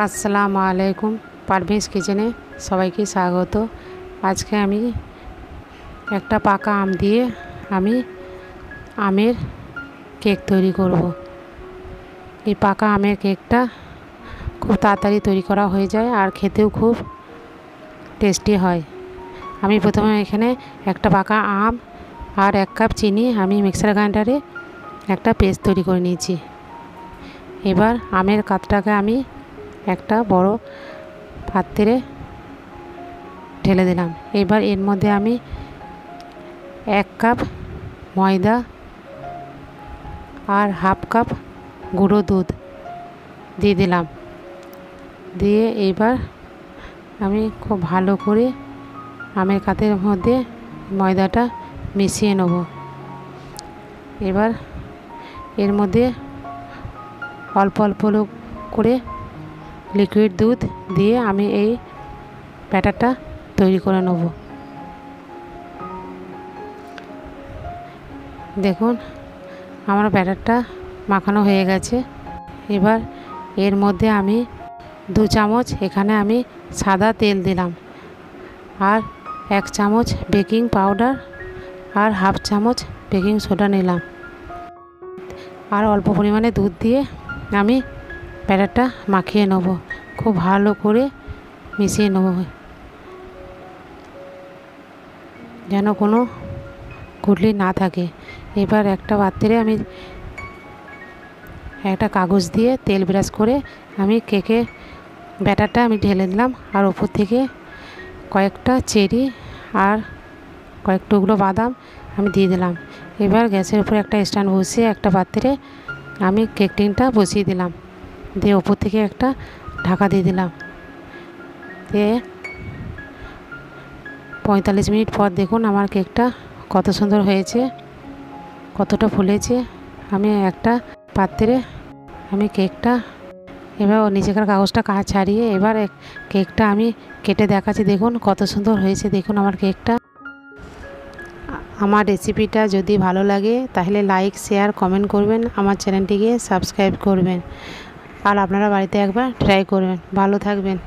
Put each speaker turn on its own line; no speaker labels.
আসসালামু আলাইকুম। পারভেজ কিচেনে সবাইকে স্বাগত। আজকে আমি একটা পাকা আম দিয়ে আমের কেক তৈরি করব। এই পাকা আমের কেকটা খুব তাড়াতাড়ি তৈরি করা হয়ে যায় আর খেতেও খুব টেস্টি হয়। আমি প্রথমে এখানে একটা পাকা আম আর 1 কাপ চিনি আমি মিক্সার গ্রাইন্ডারে একটা পেস্ট তৈরি করে নিয়েছি। এবার আমের কাতটাকে আমি একটা বড় পাত্রে ঢেলে দিলাম। এবার এর মধ্যে আমি 1 কাপ ময়দা আর হাফ কাপ গুঁড়ো দুধ দিয়ে দিলাম। দিয়ে এবার আমি খুব ভালো করে আমের কাতের মধ্যে ময়দাটা মিশিয়ে নেব। এবার এর মধ্যে অল্প অল্প করে লিকুইড দুধ দিয়ে আমি এই ব্যাটারটা তৈরি করে নেব। দেখুন আমার ব্যাটারটা মাখানো হয়ে গেছে। এবার এর মধ্যে আমি 2 চামচ এখানে আমি সাদা তেল দিলাম আর 1 চামচ বেকিং পাউডার আর হাফ চামচ বেকিং সোডা নিলাম আর অল্প পরিমাণে দুধ দিয়ে আমি ব্যাটারটা মাখিয়ে নেব। খুব ভালো করে মিশিয়ে নেব যেন কোনো গুটলি না থাকে। এবার একটা পাত্রে আমি একটা কাগজ দিয়ে তেল ব্রাশ করে আমি কেকে ব্যাটারটা আমি ঢেলে দিলাম আর ওপর থেকে কয়েকটা চেরি আর কয়েক টুকরো বাদাম আমি দিয়ে দিলাম। এবার গ্যাসের উপরে একটা স্ট্যান্ড বসিয়ে একটা পাত্রে আমি কেক টিনটা বসিয়ে দিলাম। দিয়ে ওপর থেকে একটা ঢাকা দিয়ে দিলাম। দিয়ে 45 মিনিট পর দেখুন আমার কেকটা কত সুন্দর হয়েছে, কতটা ফুলেছে। আমি একটা পাত্রে আমি কেকটা এবার নিচেকার কাগজটা ছাড়িয়ে এবার কেকটা আমি কেটে দেখাচ্ছি। দেখুন কত সুন্দর হয়েছে। দেখুন আমার কেকটা। আমার রেসিপিটা যদি ভালো লাগে তাহলে লাইক, শেয়ার, কমেন্ট করবেন। আমার চ্যানেলটিকে সাবস্ক্রাইব করবেন আর আপনারা বাড়িতে একবার ট্রাই করবেন। ভালো থাকবেন।